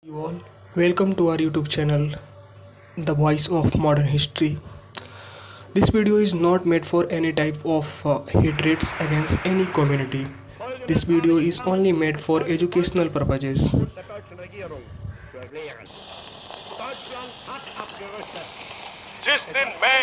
You all, welcome to our YouTube channel, The Voice of Modern History. This video is not made for any type of hatreds against any community. This video is only made for educational purposes. जिस दिन मैं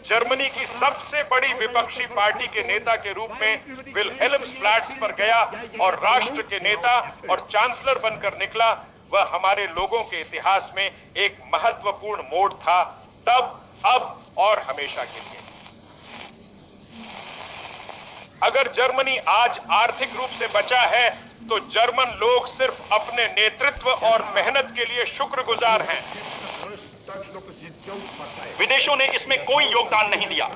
Germany की सबसे बड़ी विपक्षी party के नेता के रूप में विल्हेल्म्सप्लाट्स पर गया और राष्ट्र के नेता और चांसलर बनकर निकला, वह हमारे लोगों के इतिहास में एक महत्वपूर्ण मोड़ था, तब, अब और हमेशा के लिए। अगर जर्मनी आज आर्थिक रूप से बचा है, तो जर्मन लोग सिर्फ अपने नेतृत्व और मेहनत के लिए शुक्रगुजार हैं। विदेशों ने इसमें कोई योगदान नहीं दिया।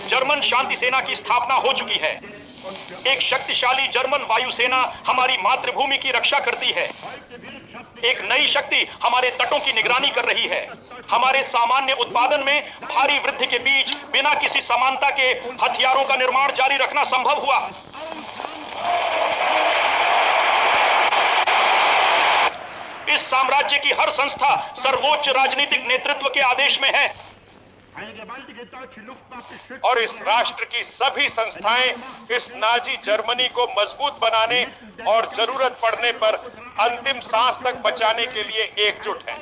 जर्मन शांति सेना की स्थापना हो चुकी है। एक शक्तिशाली जर्मन वायुसेना हमारी मातृभूमि की रक्षा करती है। एक नई शक्ति हमारे तटों की निगरानी कर रही है। हमारे सामान्य उत्पादन में भारी वृद्धि के बीच बिना किसी समानता के हथियारों का निर्माण जारी रखना संभव हुआ। इस साम्राज्य की हर संस्था सर्वोच्च राजनीतिक नेतृत्व के आदेश में है और इस राष्ट्र की सभी संस्थाएं इस नाजी जर्मनी को मजबूत बनाने और जरूरत पड़ने पर अंतिम सांस तक बचाने के लिए एकजुट हैं।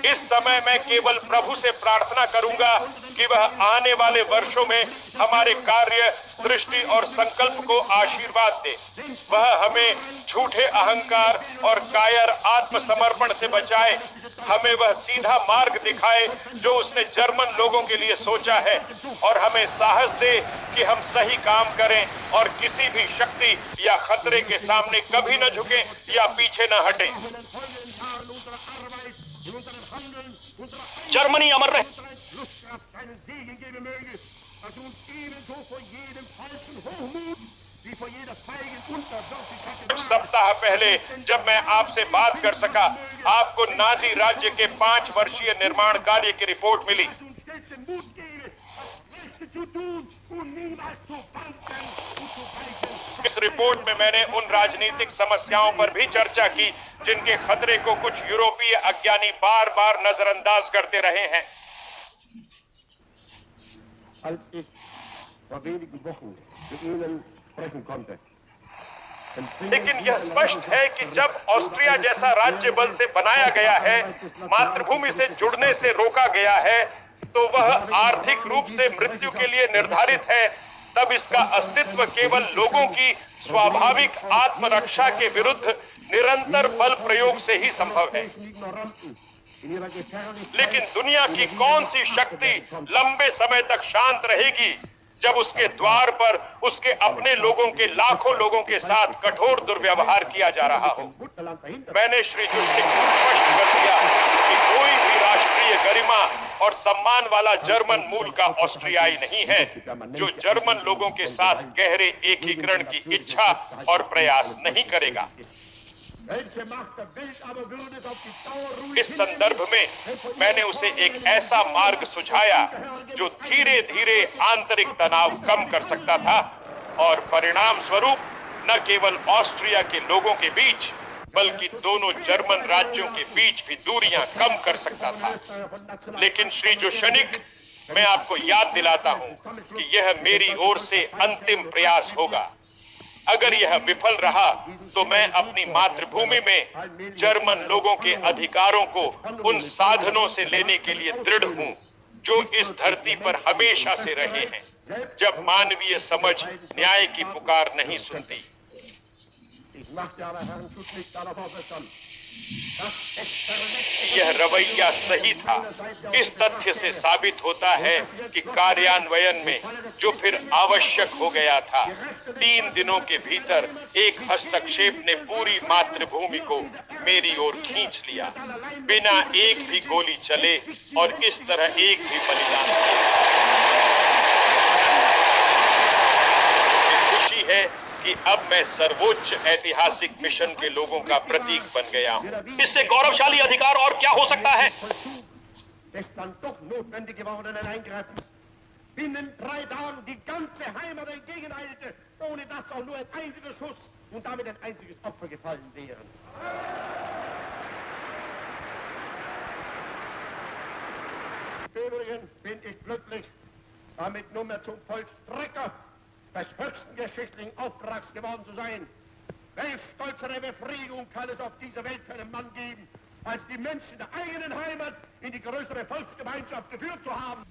इस समय मैं केवल प्रभु से प्रार्थना करूंगा कि वह आने वाले वर्षों में हमारे कार्य, दृष्टि और संकल्प को आशीर्वाद दे। वह हमें झूठे अहंकार और कायर आत्मसमर्पण से बचाए। हमें वह सीधा मार्ग दिखाए जो उसने जर्मन लोगों के लिए सोचा है, और हमें साहस दे कि हम सही काम करें और किसी भी शक्ति या खतरे के सामने कभी न झुकें या पीछे न हटें। जर्मनी अमर रहे। कुछ सप्ताह पहले जब मैं आपसे बात कर सका, आपको नाजी राज्य के 5 वर्षीय निर्माण कार्य की रिपोर्ट मिली। इस रिपोर्ट में मैंने उन राजनीतिक समस्याओं पर भी चर्चा की जिनके खतरे को कुछ यूरोपीय अज्ञानी बार बार नजरअंदाज करते रहे हैं। लेकिन यह स्पष्ट है कि जब ऑस्ट्रिया जैसा राज्य बल से बनाया गया है, मातृभूमि से जुड़ने से रोका गया है, तो वह आर्थिक रूप से मृत्यु के लिए निर्धारित है, तब इसका अस्तित्व केवल लोगों की स्वाभाविक आत्मरक्षा के विरुद्ध निरंतर बल प्रयोग से ही संभव है। लेकिन दुनिया की कौन सी शक्ति लंबे समय तक शांत रहेगी जब उसके द्वार पर उसके अपने लोगों के लाखों लोगों के साथ कठोर दुर्व्यवहार किया जा रहा हो? मैंने श्री जुशनिक को स्पष्ट कर दिया कि कोई भी राष्ट्रीय गरिमा और सम्मान वाला जर्मन मूल का ऑस्ट्रियाई नहीं है जो जर्मन लोगों के साथ गहरे एकीकरण की इच्छा और प्रयास नहीं करेगा। इस संदर्भ में मैंने उसे एक ऐसा मार्ग सुझाया जो धीरे धीरे आंतरिक तनाव कम कर सकता था और परिणाम स्वरूप न केवल ऑस्ट्रिया के लोगों के बीच बल्कि दोनों जर्मन राज्यों के बीच भी दूरियां कम कर सकता था। लेकिन श्री जोशनिक, मैं आपको याद दिलाता हूं कि यह मेरी ओर से अंतिम प्रयास होगा। अगर यह विफल रहा तो मैं अपनी मातृभूमि में जर्मन लोगों के अधिकारों को उन साधनों से लेने के लिए दृढ़ हूं जो इस धरती पर हमेशा से रहे हैं, जब मानवीय समझ न्याय की पुकार नहीं सुनती। यह रवैया सही था। इस तथ्य से साबित होता है कि कार्यान्वयन में जो फिर आवश्यक हो गया था, 3 दिनों के भीतर एक हस्तक्षेप ने पूरी मातृभूमि को मेरी ओर खींच लिया, बिना एक भी गोली चले और इस तरह एक भी बलिदान किए। खुशी है कि अब मैं सर्वोच्च ऐतिहासिक मिशन के लोगों का प्रतीक बन गया हूँ। इससे गौरवशाली अधिकार और क्या हो सकता है? des dann doch notwendig gewordenen Eingreifens binnen 3 Tagen die ganze Heimat entgegeneilte, ohne dass auch nur ein einziger Schuss und damit ein einziges Opfer gefallen wären. Übrigens bin ich glücklich, damit nunmehr zum Vollstrecker des höchsten geschichtlichen Auftrags geworden zu sein. Welch stolzere Befriedigung kann es auf dieser Welt für einen Mann geben, als die Menschen der eigenen Heimat in die größere Volksgemeinschaft geführt zu haben?